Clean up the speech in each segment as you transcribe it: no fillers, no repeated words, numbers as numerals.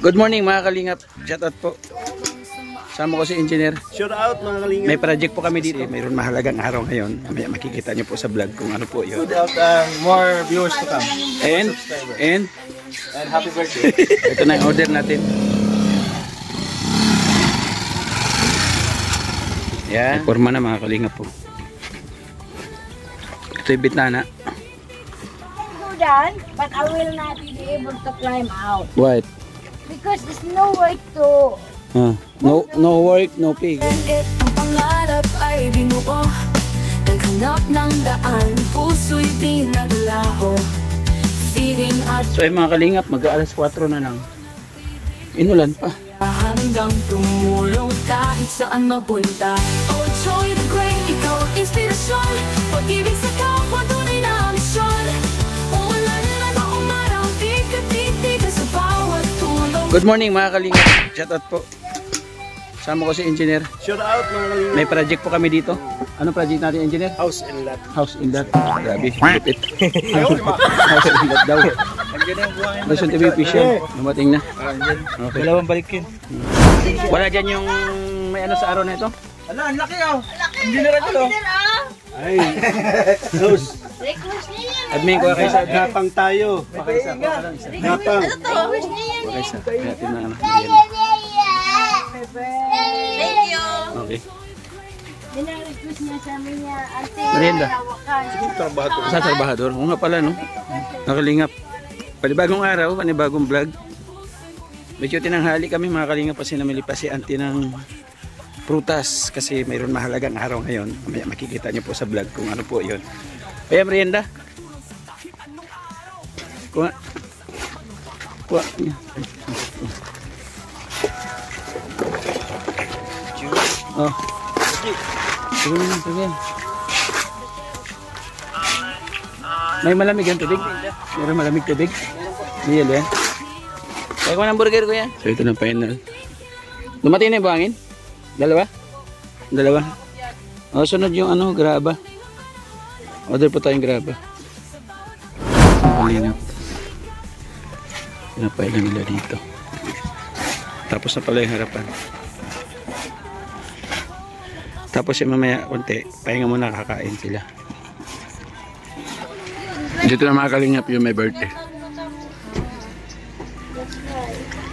Good morning mga kalingap. Shout out po. Sama ko si Engineer. Shout out mga kalingap. May project po kami dito. Mayroon mahalagang araw ngayon. Mamaya makikita nyo po sa vlog kung ano po yun. Shout out and more viewers to come. And happy birthday. ito na yung order natin. Yan. Forma na mga kalingap po. Ito yung bitnana. Done, but I will not be able to climb out What? because there's no way to. No work, no pay. Ang pangarap ay binuo, naghanap ng daan, puso'y pinaglaho. Feeling at So yung mga kalingap, mag-aalas 4 na lang. Inulan pa. hanggang tumulong kahit saan mapunta. Oh, joy the great, ikaw ang inspirasyon. Pag-ibig sa kapwa, tunay na misyon. Umulan na ba umaraw, titig sa bawat tulong. Good morning mga kalingap. Shout out po. Sama ko si Engineer. Shout out mga kalingap. May project po kami dito. Ano project natin, Engineer? House and lot. House in that. Grabe, lupit. House in that daw. Luzon TV official. Dumating na. Okay. Dalawang balikin. Wala dyan yung may ano sa araw na ito? Ala, ang laki oh. Hindi na rin ito. Ay. House. Request niya yan. Admin ko kayo sa Napang tayo. Pakaisa. Napang. Request niya yan. Pakaisa. Kaya tinanong. Thank you. Okay. Request niya sa amin niya. Ate, Merienda. hawakan. Trabaho. Sa trabahador. Oo nga pala no. Nakalingap. Panibagong araw, panibagong vlog. Medyo tinanghali kami mga kalingap kasi namili pa si auntie ng prutas kasi mayroon mahalagang araw ngayon. Mamaya makikita nyo po sa vlog kung ano po yun. Kaya merienda. Kuha. Kuha. Oh. Sige, sige. May malamig yung tubig? Meron malamig tubig? Hindi yan. Kaya ko ng burger ko yan. So ito na final. Dumating na yung buhangin? Dalawa? Dalawa? O sunod yung ano, graba. Order po tayong graba. Malinaw. Pinapailan nila dito. Tapos na pala yung harapan. Tapos yung mamaya konti, pahinga muna kakain sila. Dito na mga kalingap yung may birthday.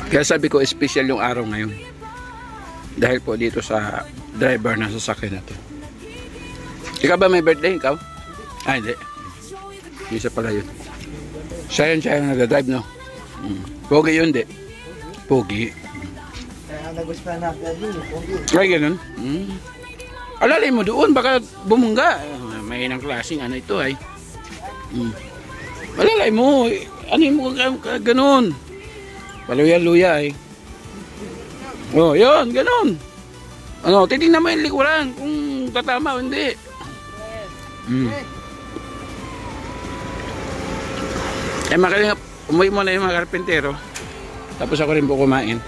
Kaya sabi ko special yung araw ngayon. Dahil po dito sa driver na sasakyan na to. Ikaw ba may birthday? Ikaw? Ah, hindi. Isa pala yun. Siya yung nag-drive, no? Pogi yun, di? Pogi. Kaya nagustuhan na yun. Ay, ganun? Alalay mo doon, baka bumungga. May nang klaseng ano ito ay. Alalay mo, ano mo ganun? Paluya-luya ay. Oh, yun, ganun. Ano, titingnan mo yung likuran kung tatama o hindi. Eh, makalingap, umuwi mo na yung mga karpentero. Tapos ako rin po kumain.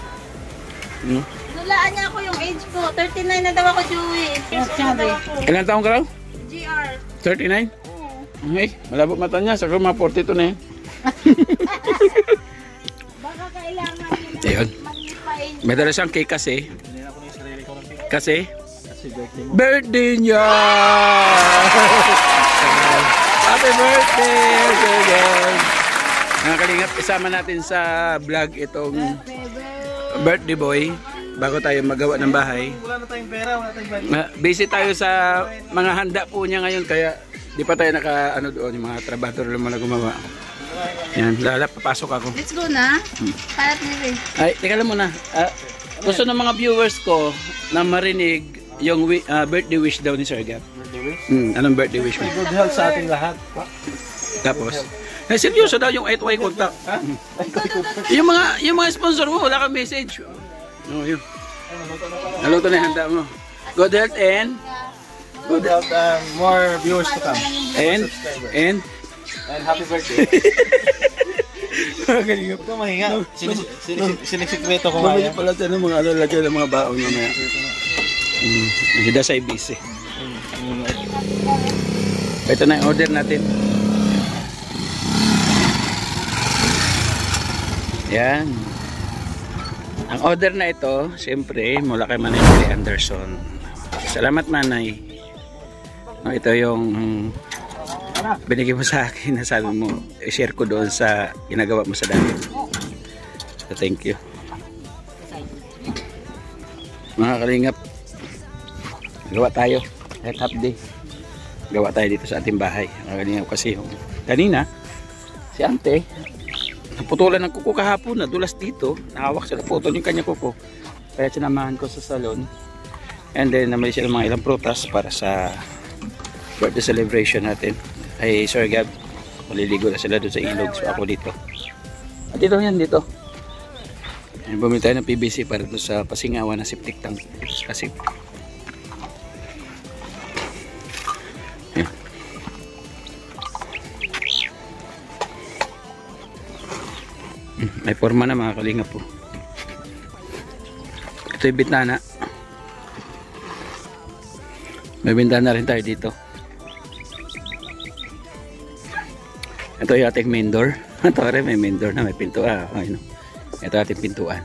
Nulaan niya ako yung age ko. 39 na daw ako, Joey. Ilan taong ka raw? GR. 39? Okay, malabo mata niya. Saka mga 42 na yan. Baka kailangan nila Ayun. mag-ipain. May dala siyang cake kasi. Kasi? Birthday niya! Happy birthday! Okay, guys. Mga kalingap, isama natin sa vlog itong birthday boy bago tayo magawa ng bahay. Wala na tayong pera, wala tayong budget. Busy tayo sa mga handa po niya ngayon kaya di pa tayo naka ano doon, yung mga trabador lang na gumawa. Yan, papasok ako. Let's go na. Parang nire. Ay, teka lang muna. Gusto ng mga viewers ko na marinig yung birthday wish daw ni Sir Gap. Birthday wish? Anong birthday wish mo? Good health sa ating lahat. Tapos, seryoso daw yung 8Y contact. yung mga sponsor mo, wala kang message. Oh, yun. Naluto na yung handa mo. Good health and Good health and more viewers to come. and happy birthday. Ito mahinga. Sinisikreto ko nga mamaya yan. pala tayo ng mga lagyan ng mga baon mamaya. Hindi na sa busy. Ito na yung order natin. Yan. Ang order na ito, siyempre, mula kay Manay Mary Anderson. Salamat, Manay. No, ito yung binigay mo sa akin na sabi mo, i-share ko doon sa ginagawa mo sa dati. So, thank you. Mga kalingap, gawa tayo. Kahit half day. Gawa tayo dito sa ating bahay. Mga kalingap, kasi yung kanina, si Ante, naputulan ng kuko kahapon, nadulas dito, nakawak siya, naputol yung kanya kuko, kaya sinamahan ko sa salon, and then namali siya ng mga ilang prutas para sa birthday celebration natin. Ay Sir Gab, maliligo na sila doon sa ilog, so ako dito. At dito yan, dito bumili tayo ng PVC para doon sa pasingawan na septic tank kasi may forma na, mga kalingap po. Ito yung bitnana. May bintana rin tayo dito. Ito yung ating main door. Ito rin may main door na, may pintuan. Ito ating pintuan.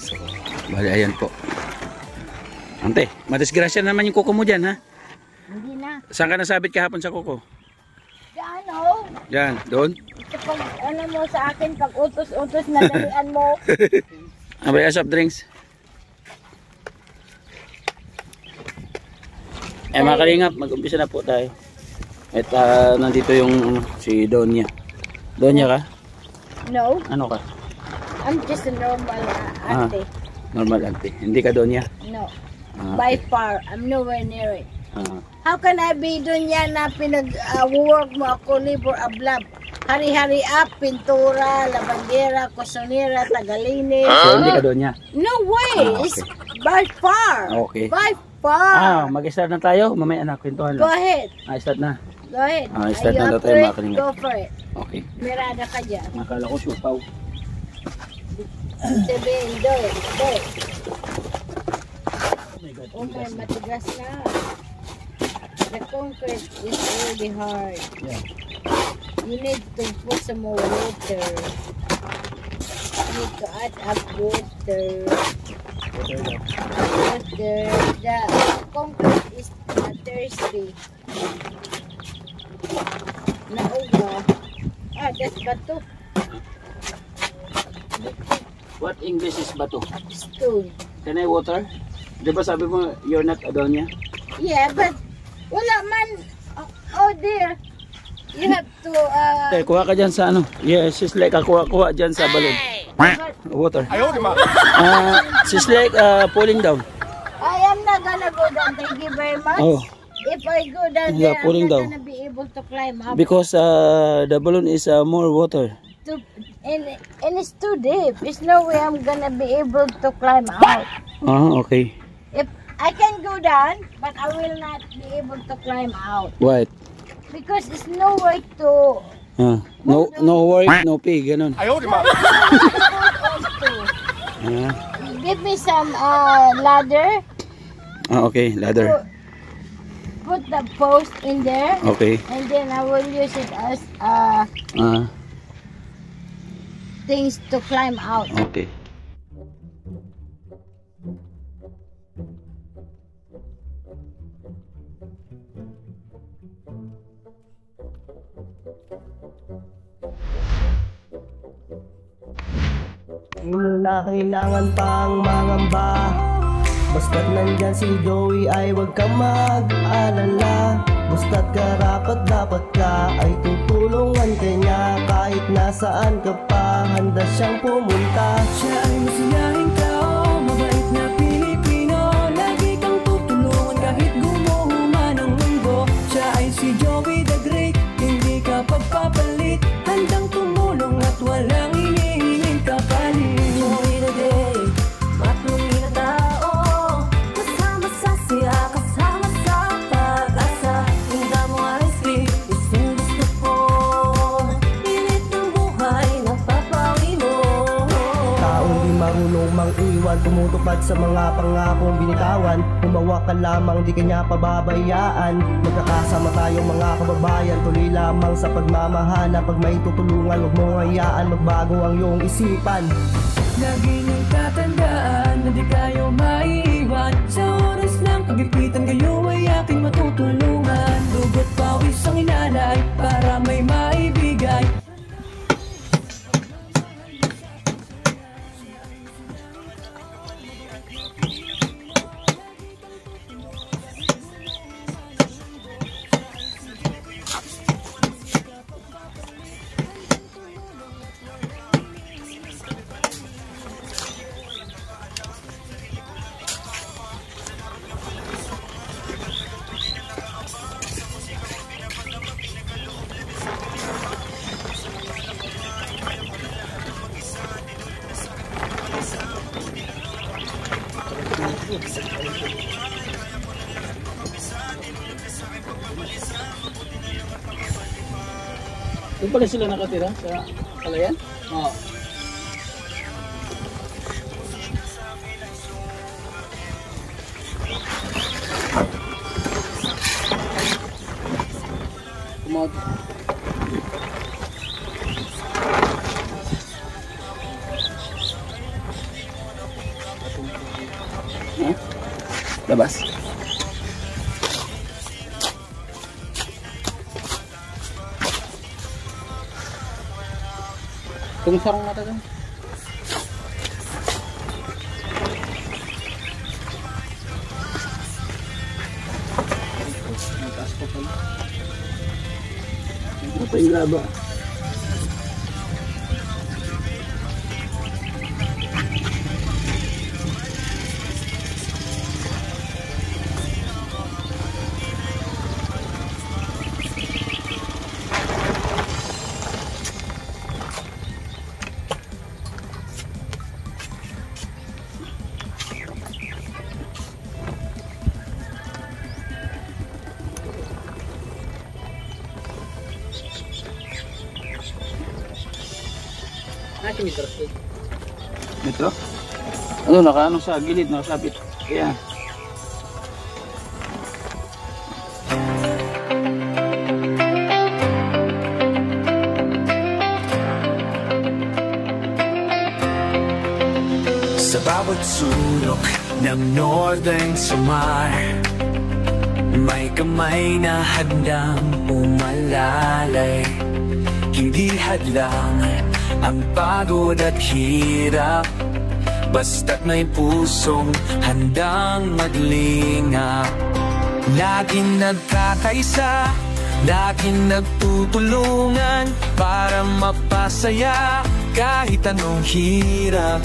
So, bali ayan po. Ante, madisgrasya naman yung kuko mo dyan, ha? Hindi na. Saan ka nasabit kahapon sa kuko? Ano? Yan, doon. Pag ano mo sa akin, pag utos-utos na dalian mo. Abay, soft drinks. Mga kalingap, mag-umpisa na po tayo. At nandito yung si Donya. Donya ka? No, Ano ka? I'm just a normal ate. Normal auntie. Hindi ka Donya? No, Okay. by far, I'm nowhere near it. Ah, How can I be doon yan na pinag-work mo ako, labor ablab? Hari-hari up, pintura, labandera, kusonera, tagalinis. so hindi ka Donya? No way! Ah, It's okay. by far! Okay. By far! Mag-start na tayo. Mamaya na, kwentuhan Go lang. ahead. Start na. Go ahead. Start Are na you daw up tayo, for mga it? kalingap. Go for it. Okay. Mirada ka dyan. Nakala ko siupaw. Sabihin, do it. Do it. Oh my, matigas na. The concrete is really hard. Yeah. You need to put some more water. You need to add up water. Water. The concrete is thirsty. Nauga. That's bato. What English is bato? Stone. Can I water? Di ba sabi mo, you're not Donya? Yeah, but wala man. Oh dear. You have to Kuha ka dyan sa ano. Yes, she's like kuha dyan sa balon. Water. She's like falling down. I am not gonna go down. Thank you very much. Oh, If I go down Yeah, there, I'm pulling not down. gonna be able to climb up. because the balloon is more water. And it's too deep. There's no way I'm gonna be able to climb out. Okay. If I can go down, but I will not be able to climb out What? because it's no way to. No worry, no pay, ganun. Also, Ah, give me some ladder. okay, ladder. Put the post in there, Okay. and then I will use it as things to climb out. Okay. Na kailangan pang mangamba. Basta't nandyan si Joey ay huwag kang mag-alala. Basta't karapat dapat ka ay tutulungan ka niya. Kahit nasaan ka pa, handa siyang pumunta. Siya ay masiyahing tao, mabait na Pilipino. Lagi kang tutulungan kahit gumuho man ang mundo. Siya ay si Joey the Great, hindi ka pagpapalit. Handang tumulong at walang hinihinging kapalit. Joey the Great, matuloy na tao. Kasama sa siya, kasama sa pag-asa. Hinda mo ay sweet, isang gusto ko. Pilit ng buhay, napapawi mo. Taong di puno mang iwan, tumutupad sa mga pangakong binitawan. Humawa ka lamang, di kanya pababayaan. Magkakasama tayong mga kababayan, tuloy lamang sa pagmamahala. Pag may tutulungan, huwag mong hayaan magbago ang iyong isipan. Lagi niyong tatandaan na di kayo maiiwan. Sa oras ng pagipitan kayo ay aking matutulungan. Dugot pawis ang inalay para may maibigay. Doon pala sila nakatira sa Kalayan? Oo. Kumot. Labas. Kung sarong mata doon. Mataas pa pala. Ito pa yung laba. Metro? Ano, nakaano sa gilid, nakasabit. Kaya. Sa bawat sulok ng Northern Samar, may kamay na handang umalalay. Hindi hadlang ang pagod at hirap, basta't may pusong handang maglingap. Laging nagkakaisa, laging nagtutulungan para mapasaya kahit anong hirap.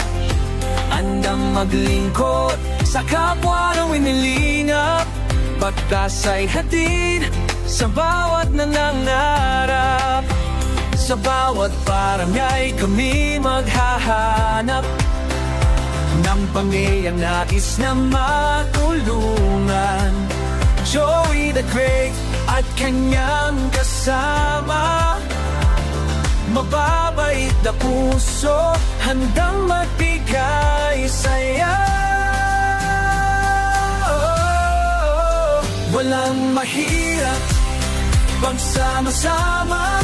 Handang maglingkod sa kapwa ng inilingap, pagtas ay hatid sa bawat nangangarap. Sa bawat barangay kami maghahanap ng pamilyang nais na matulungan. Joey the Great at kanyang kasama, mababait na puso, handang magbigay saya. Walang mahirap pagsama-sama,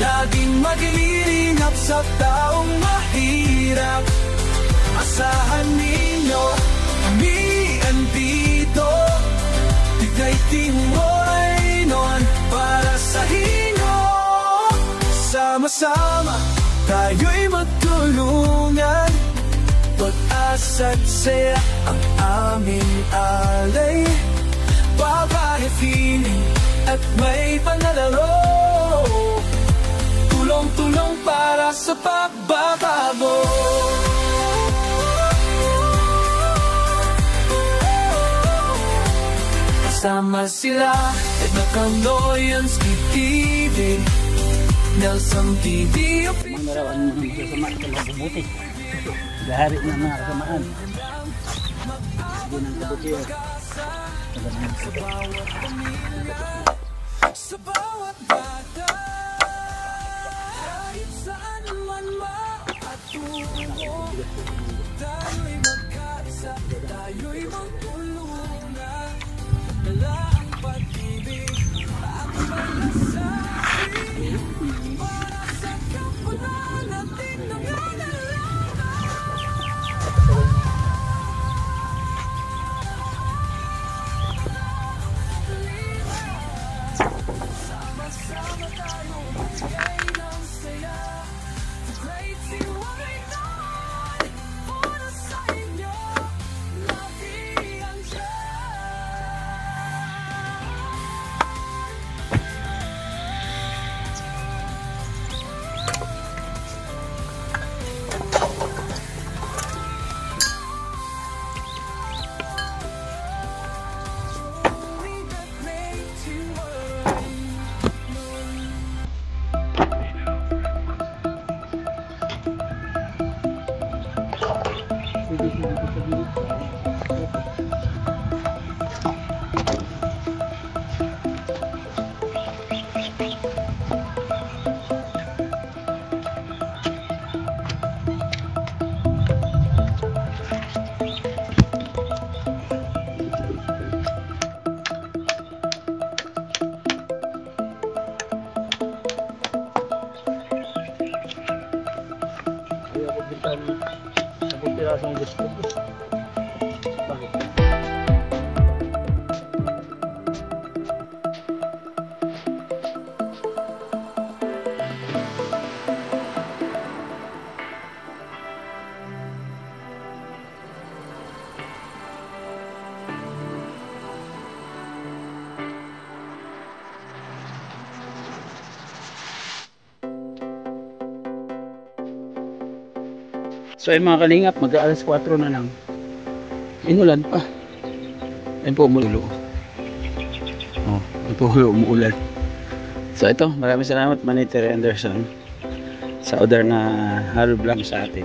laging maglilingap sa taong mahirap. Asahan ninyo, kami andito, tigay timoy noon para sa inyo. Sama-sama, tayo'y magtulungan, pag-asa't saya ang aming alay. Babae, feeling at may panlalaro, tulong-tulong para sa pagbabago. Kasama sila Edna Candoyans, TV, Nelson TV. Manggarawan mo ng masasama sa mabubuti. Gahari ng mga kasamaan. Hindi ng kabutihan. Sa bawat bata, kahit saan man matungo, tayo'y magkasa, tayo'y magtulungan. Dala ang pag-ibig, ang malasakit, para sa kapwanan natin nangangalaga. Sama-sama tayo magbigay ng saya. Great Tiwai Noy, para sa inyo, lagi andyan. Only the Great Tiwai. So ay mga kalingap, mag-aalas 4 na lang. Inulan pa. Ayun po umuulo. Oh, ayun po umuulan. So ito, maraming salamat Maniter Anderson sa order na hollow block sa atin.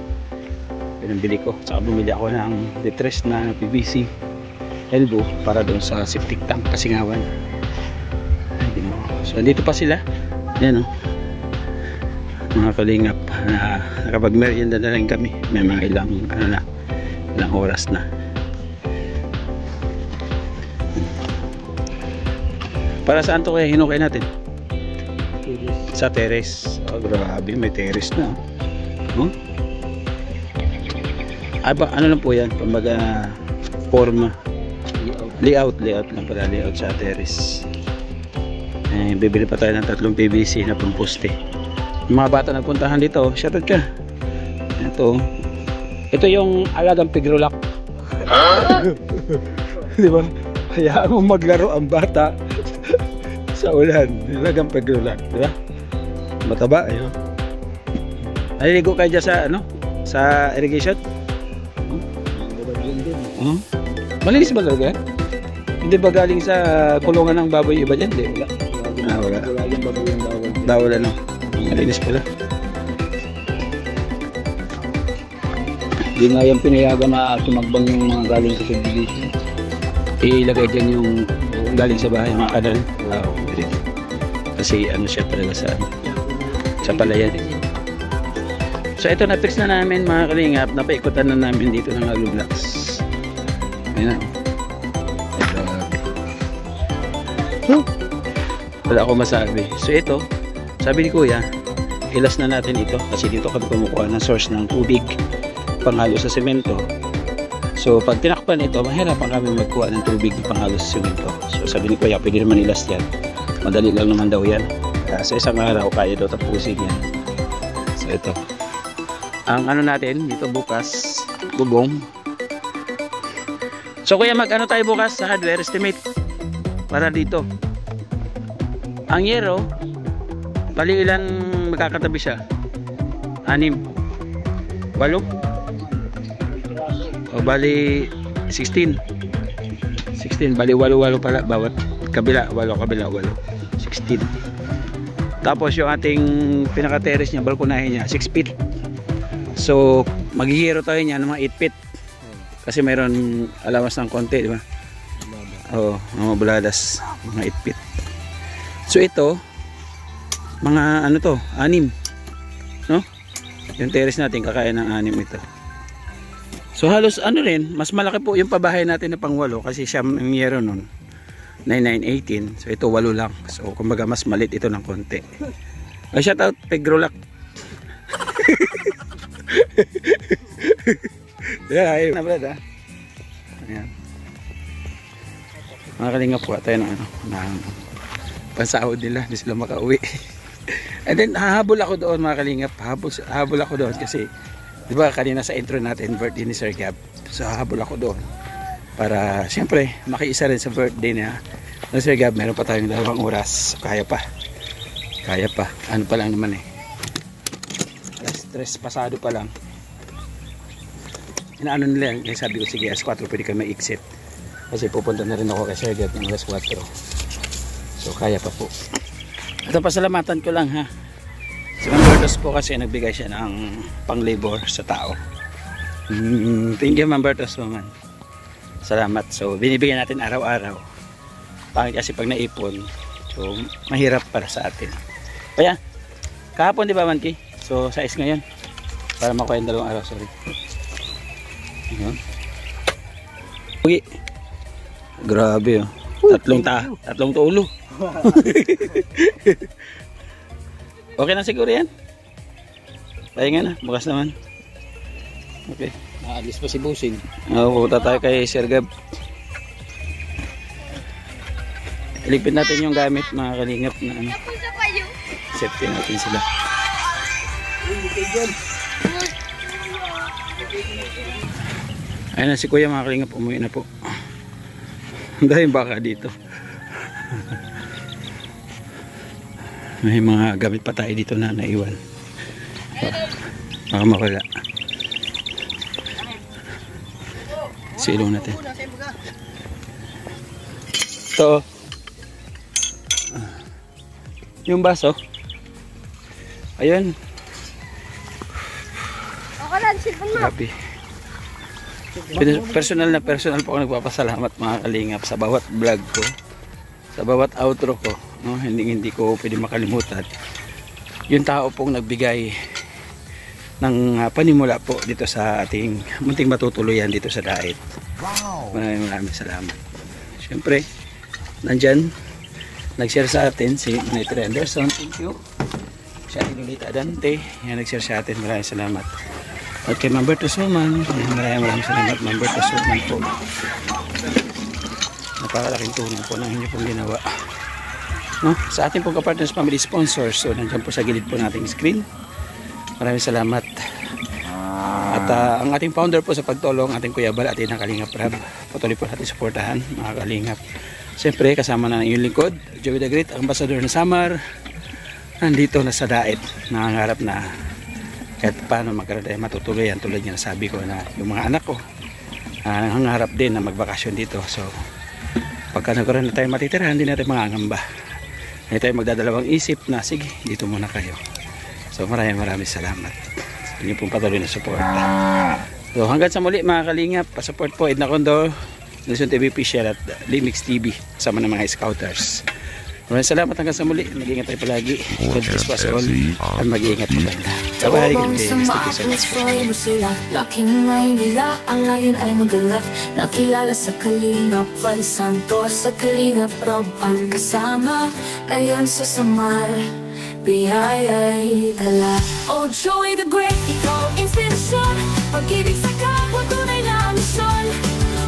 Pinambili ko. Saka bumili ako ng detress na PVC elbow para doon sa septic tank Kasingawan. So dito pa sila. Yan oh. Mga kalingap na nakapag-merienda na rin kami. May mga ilang oras na. Para saan to kaya hinukay natin? Sa terrace. Oh, grabe, may terrace na. Oh? Aba, ano lang po yan? Pambaga forma. Layout lang pala. Layout sa terrace. Eh, bibili pa tayo ng 3 PVC na pamposte. Yung mga bata nagpuntahan dito, shoutout ka. Ito yung alagang pigrulak. Di ba? Hayaan mo maglaro ang bata sa ulan. Alagang pigrulak, di ba? Mataba, ayun. Naliligo kayo dyan sa sa irrigation? Malinis ba talaga? Hindi ba galing sa kulungan ng baboy iba dyan? Di, wala. Bawal ano? Malinis pala. Hindi nga yung pinayagan na tumagbang yung mga galing sa subdivision. Ilagay dyan yung galing sa bahay, mga kanal. Wow. Kasi ano siya talaga sa palayan. So ito na-fix na namin mga kalingap. Napaikutan na namin dito ng hollow blocks. Ayan na. Wala akong masabi. So ito, sabi ni Kuya, ilas na natin ito kasi dito kami kumukuha ng source ng tubig panghalo sa semento. So pag tinakpan ito, mahirapan kami magkuha ng tubig panghalo sa semento. So sabi ni Kuya, pwede naman ilas yan. Madali lang naman daw yan. Sa isang araw, kaya daw tapusin yan. So ito. Ang ano natin, dito bukas, bubong. So Kuya, mag-ano tayo bukas sa hardware estimate para dito. Ang yero, bali ilan magkakatabi siya? 6? 8? O bali 16. 16, bali 8 pala bawat kabila, 8 kabila, 8. 16. Tapos yung ating pinaka-terrace niya, balkonahe niya, 6 feet. So maghihiro tayo niya ng mga 8 feet. Kasi mayroon alawas ng konti, di ba? Oo, mga buladas, mga 8 feet. So ito, mga ano to, 6. No? Yung terrace natin, kakain ng 6 ito. So halos ano rin, mas malaki po yung pabahay natin na pang-8 kasi siya ang yero nun. 9918. So ito 8 lang. So kumbaga mas malit ito ng konti. Ay, shout out Pegrolak. Yeah, ayun na brad ha. Ayan. Mga kalingap po tayo ng pansahod nila, hindi sila makauwi. And then hahabol ako doon mga kalingap, hahabol ako doon kasi di ba kanina sa intro natin birthday ni Sir Gab. So hahabol ako doon para siyempre makiisa rin sa birthday niya na Sir Gab. Meron pa tayong 2 oras, so, kaya pa, ano pa lang naman eh, stress pasado pa lang. Inaano nila yan, sabi ko sige alas 4 pwede kayo ma-exit kasi pupunta na rin ako kay Sir Gab ng alas 4. So kaya pa po. Ito pasalamatan ko lang ha, si Ma'am Bertos po kasi nagbigay siya ng pang-labor sa tao. Thank you Ma'am Bertos naman, salamat. So binibigyan natin araw-araw, pangit kasi pag naipon, so mahirap para sa atin. Kaya kahapon di ba Manki, so size ngayon para makuha yung 2 araw, sorry. Uy, grabe oh, tatlong tulo. Okay na siguro yan. Pahinga na, bukas naman. Okay. Naalis pa si Busing. Pupunta tayo kay Sir Gab. Iligpit natin yung gamit mga kalingap na ano. Safety natin sila. Ayun na si Kuya mga kalingap, umuwi na po. Dahil baka dito. May mga gamit pa tayo dito na naiwan. Baka makala. Silong natin. Ito. Yung baso. Ayun. Grabe. Personal po ako nagpapasalamat mga kalingap sa bawat vlog ko, sa bawat outro ko, no? Hindi ko pwede makalimutan yung tao pong nagbigay ng panimula po dito sa ating munting matutuluyan dito sa Daet. Maraming salamat. Siyempre nandyan nag-share sa atin si Monitor Anderson, thank you. Si Lolita Dante, yan nag-share sa atin, maraming salamat. At kay Ma'am Bertos Woman, maraming salamat Ma'am Bertos Woman po. Napakalaking tulong po ng inyo pong ginawa, no? Sa ating pong kapartners family sponsors, so nandiyan po sa gilid po nating screen. Maraming salamat. At ang ating founder po sa pagtulong, ating Kuya Bal at ang Kalingap Rab, patuloy po natin suportahan mga kalingap. Siyempre kasama na ng iyong lingkod, Joey the Great, Ambassador ng Samar, nandito na sa Daet, nangangarap na kahit paano magkaroon tayo matutuluyan tulad niya sabi ko na yung mga anak ko nangangarap din na magbakasyon dito. So pagka nagkaroon na tayo matitirahan, hindi natin mangangamba, hindi tayo magdadalawang isip na sige dito muna kayo. So maraming salamat sa inyo pong patuloy na suporta. So hanggang sa muli mga kalingap, pasupport po Edna Condor, Nelson TV Official at Limix TV kasama ng mga Scouters. Maraming salamat hanggang sa muli. Mag-iingat tayo palagi. God bless us all. At mag-iingat po tayo. Bye-bye. Good day. Thank you so much. Laking ngayon nila, ang ngayon ay magalat. Nakilala sa Kalingap Val Santos, sa Kalingap Rob ang kasama. Ngayon sa Samar, biyaya'y dala. Oh Joey the Great, ikaw inspirasyon. Pag-ibig sa kapwa, tunay na misyon.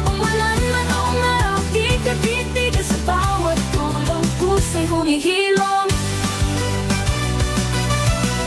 Umulan man o umaraw, di ka titigil sa bawat tulong. Pusa'y humihilo.